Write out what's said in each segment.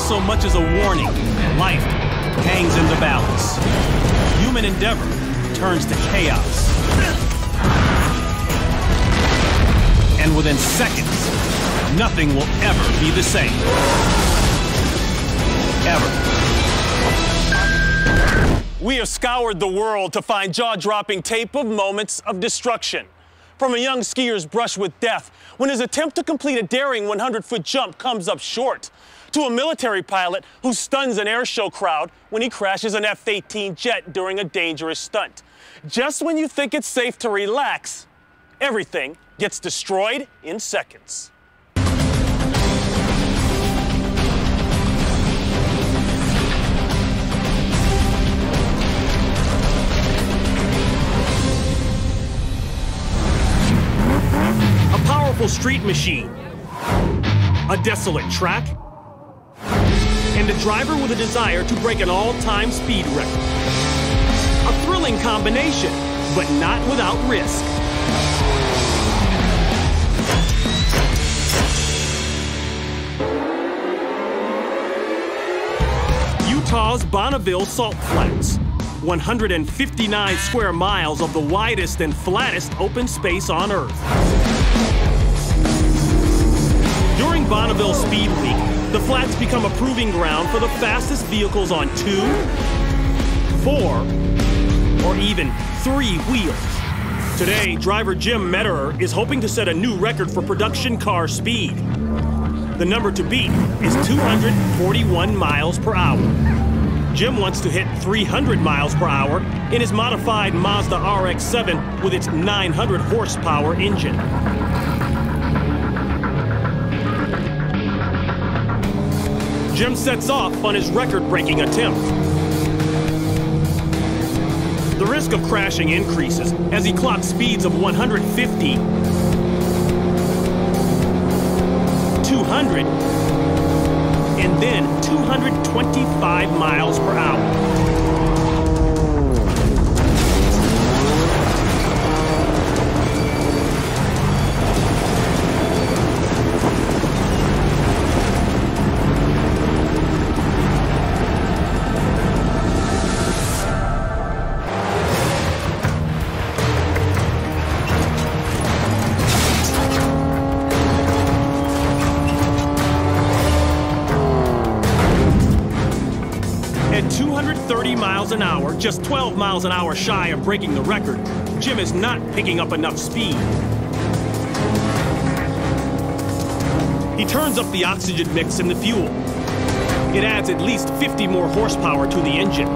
so much as a warning. Life hangs in the balance. Human endeavor turns to chaos. And within seconds, nothing will ever be the same. Ever. We have scoured the world to find jaw-dropping tape of moments of destruction. From a young skier's brush with death when his attempt to complete a daring 100-foot jump comes up short, to a military pilot who stuns an airshow crowd when he crashes an F-18 jet during a dangerous stunt. Just when you think it's safe to relax, everything gets destroyed in seconds. A powerful street machine, a desolate track, and a driver with a desire to break an all-time speed record. A thrilling combination, but not without risk. Utah's Bonneville Salt Flats, 159 square miles of the widest and flattest open space on Earth. During Bonneville Speed Week, the flats become a proving ground for the fastest vehicles on 2, 4, or even 3 wheels. Today, driver Jim Metterer is hoping to set a new record for production car speed. The number to beat is 241 miles per hour. Jim wants to hit 300 miles per hour in his modified Mazda RX-7 with its 900 horsepower engine. Jim sets off on his record-breaking attempt. The risk of crashing increases as he clocks speeds of 150, 200, and then 225 miles per hour. At 230 miles an hour, just 12 miles an hour shy of breaking the record, Jim is not picking up enough speed. He turns up the oxygen mix in the fuel. It adds at least 50 more horsepower to the engine.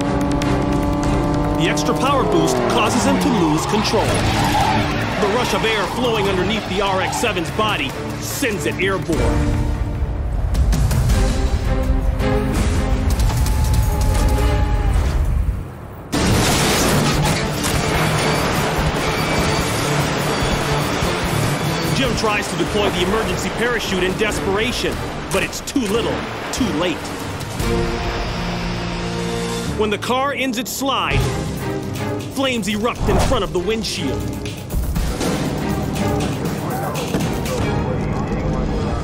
The extra power boost causes him to lose control. The rush of air flowing underneath the RX-7's body sends it airborne. Jim tries to deploy the emergency parachute in desperation, but it's too little, too late. When the car ends its slide, flames erupt in front of the windshield.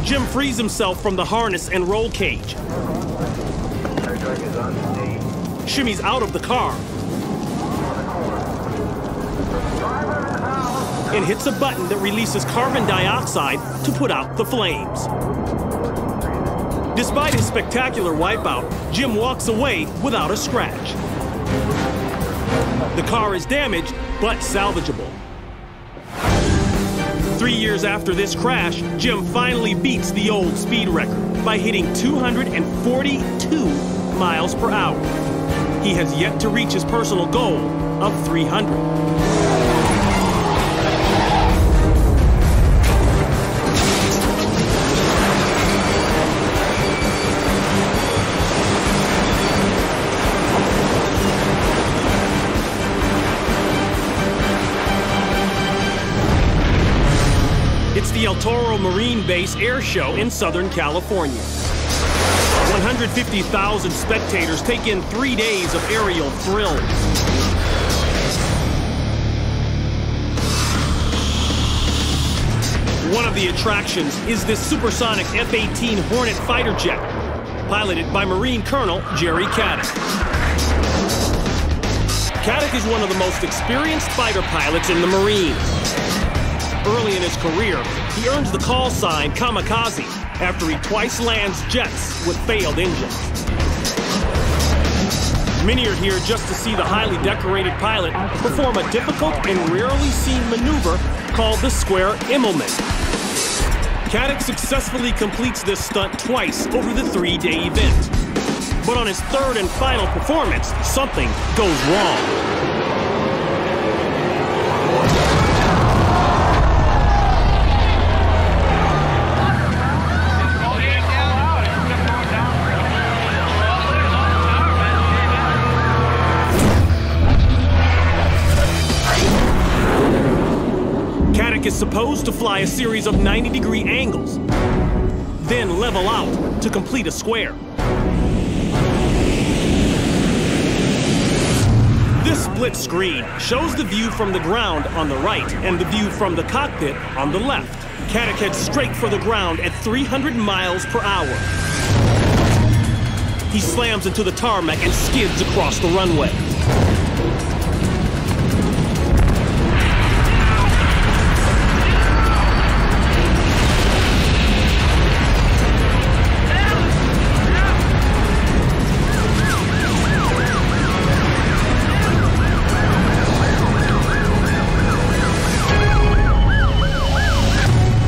Jim frees himself from the harness and roll cage. Shimmies out of the car and hits a button that releases carbon dioxide to put out the flames. Despite his spectacular wipeout, Jim walks away without a scratch. The car is damaged, but salvageable. 3 years after this crash, Jim finally beats the old speed record by hitting 242 miles per hour. He has yet to reach his personal goal of 300. It's the El Toro Marine Base Air Show in Southern California. 150,000 spectators take in 3 days of aerial thrills. One of the attractions is this supersonic F-18 Hornet fighter jet. piloted by Marine Colonel Jerry Caddick. Caddick is one of the most experienced fighter pilots in the Marines. Early in his career, he earns the call sign Kamikaze after he twice lands jets with failed engines. Many are here just to see the highly decorated pilot perform a difficult and rarely seen maneuver called the square Immelman. Caddick successfully completes this stunt twice over the 3-day event. But on his third and final performance, something goes wrong. Caddick is supposed to fly a series of 90-degree angles, then level out to complete a square. This split screen shows the view from the ground on the right and the view from the cockpit on the left. Caddick heads straight for the ground at 300 miles per hour. He slams into the tarmac and skids across the runway.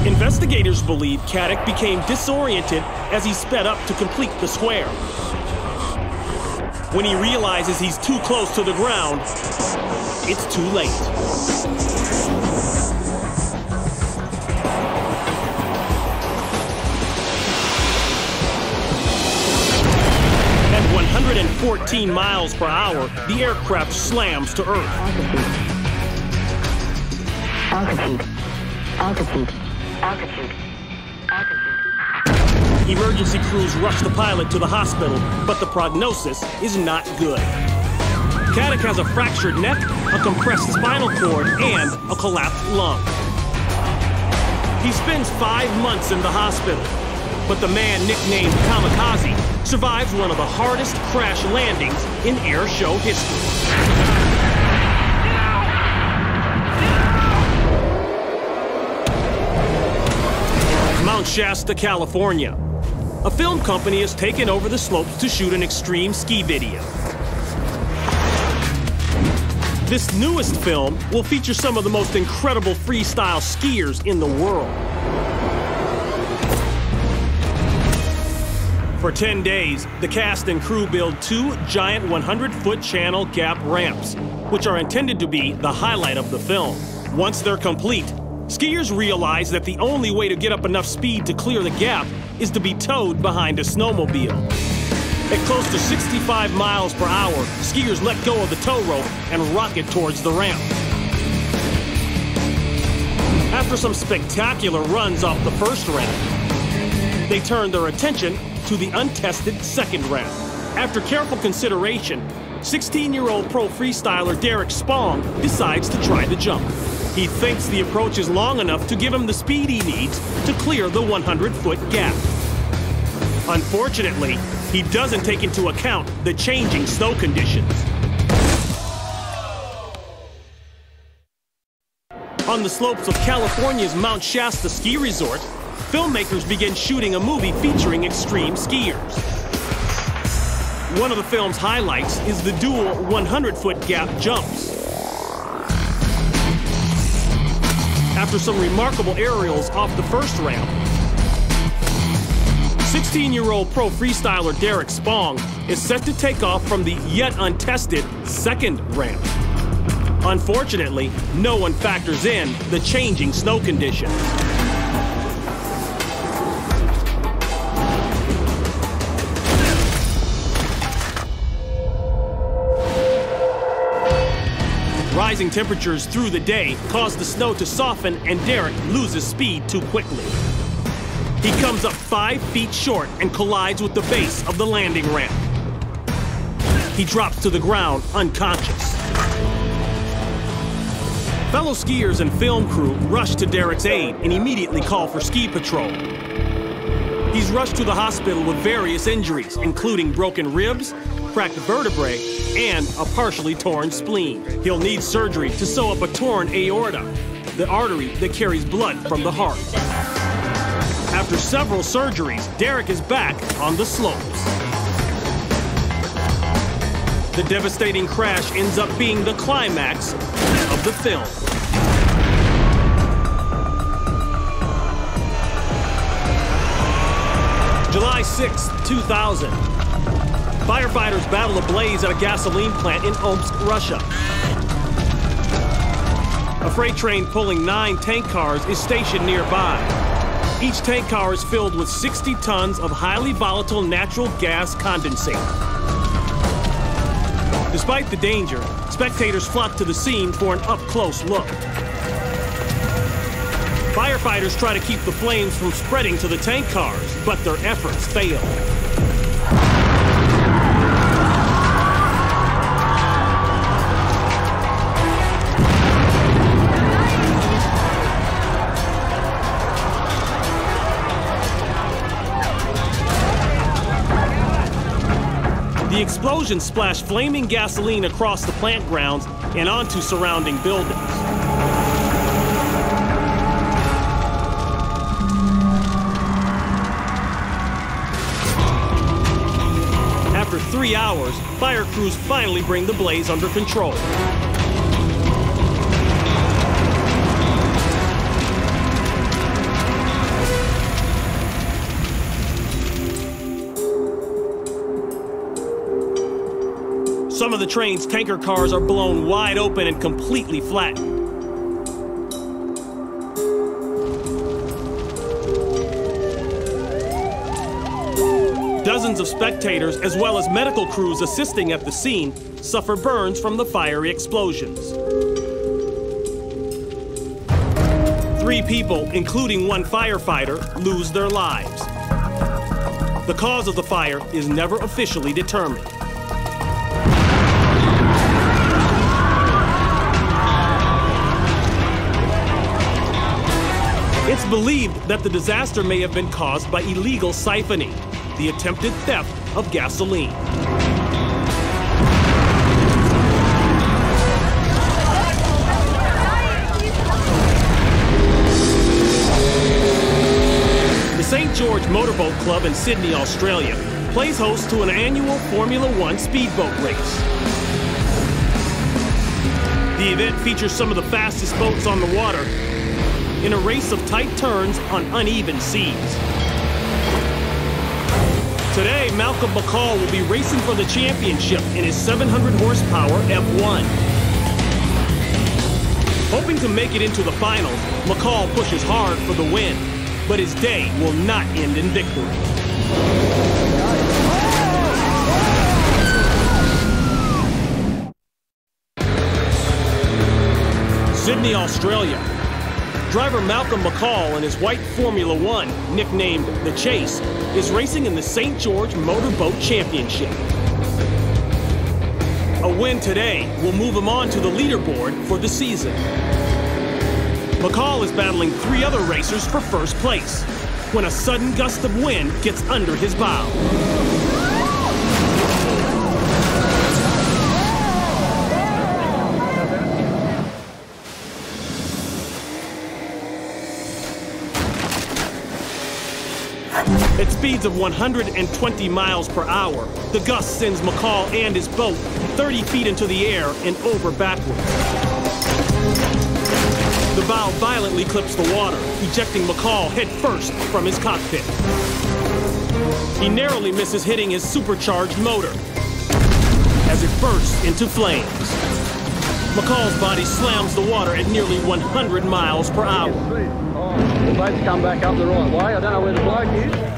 Investigators believe Caddick became disoriented as he sped up to complete the square. When he realizes he's too close to the ground, it's too late. At 114 miles per hour, the aircraft slams to Earth. Altitude. Altitude. Altitude. Altitude. Emergency crews rush the pilot to the hospital, but the prognosis is not good. Caddick has a fractured neck, a compressed spinal cord, and a collapsed lung. He spends 5 months in the hospital, but the man nicknamed Kamikaze survives one of the hardest crash landings in air show history. Mount Shasta, California. A film company has taken over the slopes to shoot an extreme ski video. This newest film will feature some of the most incredible freestyle skiers in the world. For 10 days, the cast and crew build 2 giant 100-foot channel gap ramps, which are intended to be the highlight of the film. Once they're complete, skiers realize that the only way to get up enough speed to clear the gap is to be towed behind a snowmobile. At close to 65 miles per hour, skiers let go of the tow rope and rocket towards the ramp. After some spectacular runs off the first ramp, they turn their attention to the untested second ramp. After careful consideration, 16-year-old pro freestyler Derek Spong decides to try the jump. He thinks the approach is long enough to give him the speed he needs to clear the 100-foot gap. Unfortunately, he doesn't take into account the changing snow conditions. On the slopes of California's Mount Shasta ski resort, filmmakers begin shooting a movie featuring extreme skiers. One of the film's highlights is the dual 100-foot gap jumps. After some remarkable aerials off the first ramp, 16-year-old pro freestyler Derek Spong is set to take off from the yet untested second ramp. Unfortunately, no one factors in the changing snow conditions. Rising temperatures through the day cause the snow to soften, and Derek loses speed too quickly. He comes up 5 feet short and collides with the base of the landing ramp. He drops to the ground unconscious. Fellow skiers and film crew rush to Derek's aid and immediately call for ski patrol. He's rushed to the hospital with various injuries, including broken ribs, cracked vertebrae, and a partially torn spleen. He'll need surgery to sew up a torn aorta, the artery that carries blood from the heart. After several surgeries, Derek is back on the slopes. The devastating crash ends up being the climax of the film. July 6, 2000. Firefighters battle a blaze at a gasoline plant in Omsk, Russia. A freight train pulling 9 tank cars is stationed nearby. Each tank car is filled with 60 tons of highly volatile natural gas condensate. Despite the danger, spectators flock to the scene for an up-close look. Firefighters try to keep the flames from spreading to the tank cars, but their efforts fail. The explosion splashed flaming gasoline across the plant grounds and onto surrounding buildings. After 3 hours, fire crews finally bring the blaze under control. Some of the train's tanker cars are blown wide open and completely flattened. Dozens of spectators, as well as medical crews assisting at the scene, suffer burns from the fiery explosions. 3 people, including 1 firefighter, lose their lives. The cause of the fire is never officially determined. It's believed that the disaster may have been caused by illegal siphoning, the attempted theft of gasoline. The St. George Motorboat Club in Sydney, Australia, plays host to an annual Formula One speedboat race. The event features some of the fastest boats on the water in a race of tight turns on uneven seas. Today, Malcolm McCall will be racing for the championship in his 700 horsepower F1. Hoping to make it into the finals, McCall pushes hard for the win, but his day will not end in victory. Sydney, Australia. Driver Malcolm McCall in his white Formula One, nicknamed The Chase, is racing in the St. George Motorboat Championship. A win today will move him on to the leaderboard for the season. McCall is battling 3 other racers for first place when a sudden gust of wind gets under his bow. At speeds of 120 miles per hour, the gust sends McCall and his boat 30 feet into the air and over backwards. The bow violently clips the water, ejecting McCall headfirst from his cockpit. He narrowly misses hitting his supercharged motor as it bursts into flames. McCall's body slams the water at nearly 100 miles per hour. The boat's come back up the right way. I don't know where the bloke is.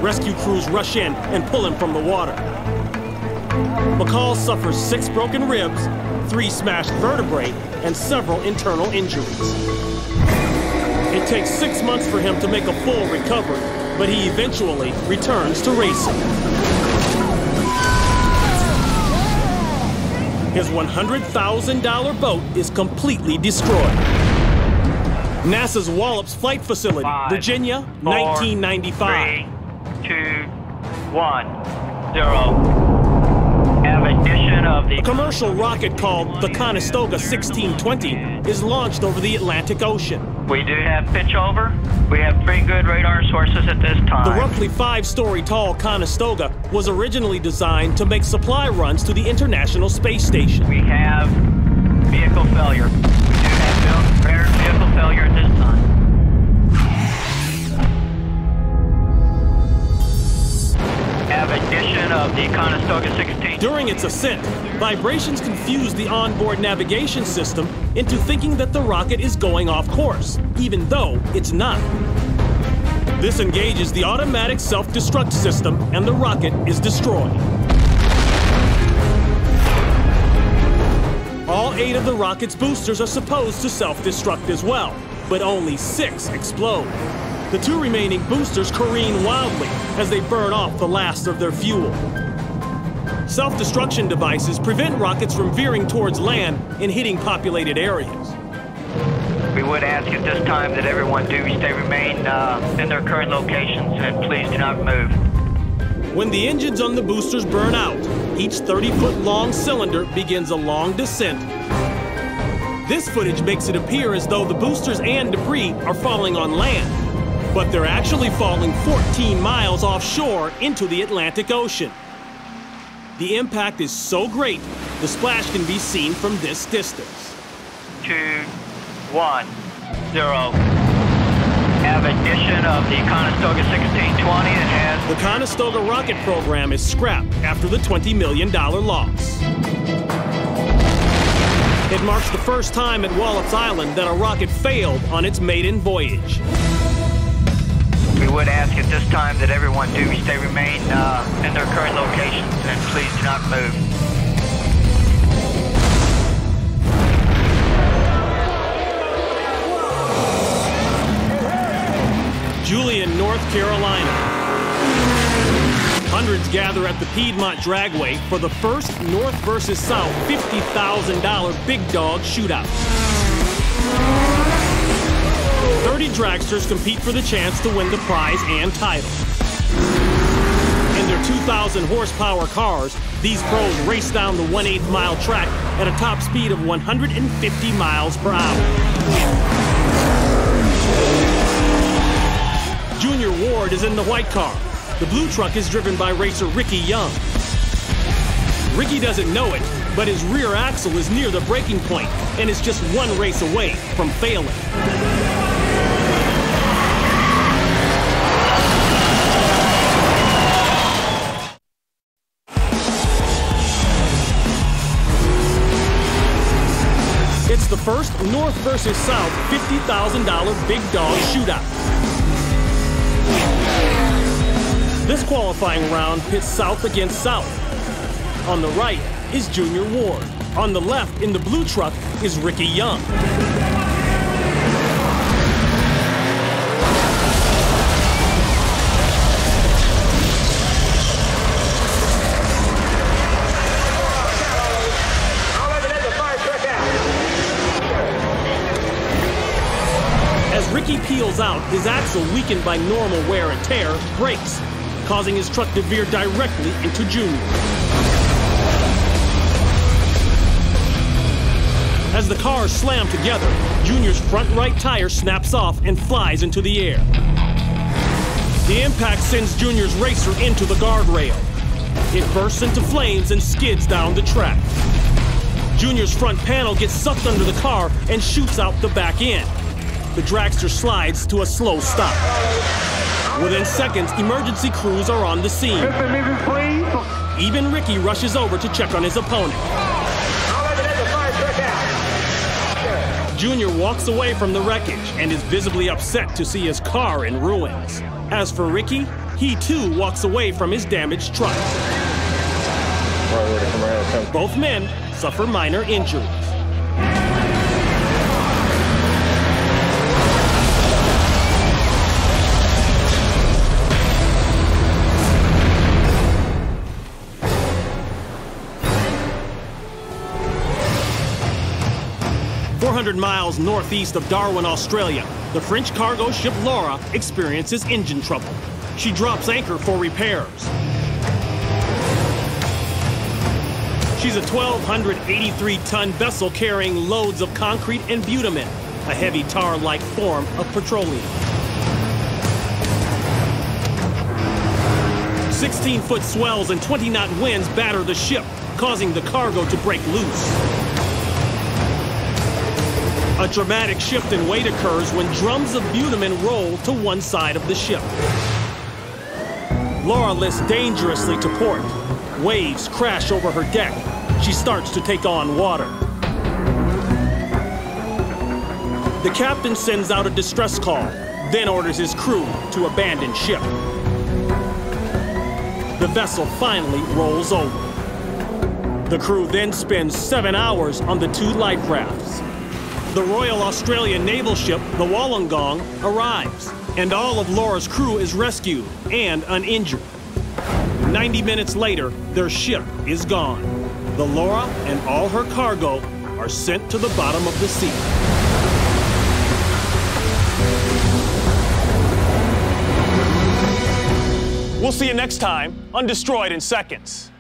Rescue crews rush in and pull him from the water. McCall suffers 6 broken ribs, 3 smashed vertebrae, and several internal injuries. It takes 6 months for him to make a full recovery, but he eventually returns to racing. His $100,000 boat is completely destroyed. NASA's Wallops Flight Facility, 5, Virginia, 4, 1995. 3, 2, 1, 0. Have ignition of the A commercial rocket called the Conestoga 1620 is launched over the Atlantic Ocean. We do have pitch over. We have pretty good radar sources at this time. The roughly 5-story tall Conestoga was originally designed to make supply runs to the International Space Station. We have vehicle failure. We do have rare vehicle failure at this time. Have ignition of the Conestoga 16. During its ascent, vibrations confused the onboard navigation system into thinking that the rocket is going off course, even though it's not. This engages the automatic self-destruct system, and the rocket is destroyed. All 8 of the rocket's boosters are supposed to self-destruct as well, but only 6 explode. The 2 remaining boosters careen wildly as they burn off the last of their fuel. Self-destruction devices prevent rockets from veering towards land and hitting populated areas. We would ask at this time that everyone remain in their current locations, and please do not move. When the engines on the boosters burn out, each 30-foot long cylinder begins a long descent. This footage makes it appear as though the boosters and debris are falling on land, but they're actually falling 14 miles offshore into the Atlantic Ocean. The impact is so great, the splash can be seen from this distance. 2, 1, 0. Have ignition of the Conestoga 1620 and has... The Conestoga rocket program is scrapped after the $20 million loss. It marks the first time at Wallops Island that a rocket failed on its maiden voyage. We would ask at this time that everyone remain in their current locations, and please do not move. Julian, North Carolina. Hundreds gather at the Piedmont Dragway for the first North versus South $50,000 Big Dog Shootout. 30 dragsters compete for the chance to win the prize and title. In their 2,000 horsepower cars, these pros race down the 1/8 mile track at a top speed of 150 miles per hour. Junior Ward is in the white car. The blue truck is driven by racer Ricky Young. Ricky doesn't know it, but his rear axle is near the breaking point and is just 1 race away from failing. It's the first North versus South $50,000 Big Dog Shootout. This qualifying round pits South against South. On the right is Junior Ward. On the left, in the blue truck, is Ricky Young. As Ricky peels out, his axle, weakened by normal wear and tear, breaks, causing his truck to veer directly into Junior. As the cars slam together, Junior's front right tire snaps off and flies into the air. The impact sends Junior's racer into the guardrail. It bursts into flames and skids down the track. Junior's front panel gets sucked under the car and shoots out the back end. The dragster slides to a slow stop. Within seconds, emergency crews are on the scene. Even Ricky rushes over to check on his opponent. Junior walks away from the wreckage and is visibly upset to see his car in ruins. As for Ricky, he too walks away from his damaged truck. Both men suffer minor injuries. 200 miles northeast of Darwin, Australia, the French cargo ship Laura experiences engine trouble. She drops anchor for repairs. She's a 1,283-ton vessel carrying loads of concrete and bitumen, a heavy tar-like form of petroleum. 16-foot swells and 20-knot winds batter the ship, causing the cargo to break loose. A dramatic shift in weight occurs when drums of bitumen roll to one side of the ship. Laura lifts dangerously to port. Waves crash over her deck. She starts to take on water. The captain sends out a distress call, then orders his crew to abandon ship. The vessel finally rolls over. The crew then spends 7 hours on the 2 life rafts. The Royal Australian naval ship, the Wollongong, arrives, and all of Laura's crew is rescued and uninjured. 90 minutes later, their ship is gone. The Laura and all her cargo are sent to the bottom of the sea. We'll see you next time on Destroyed in Seconds.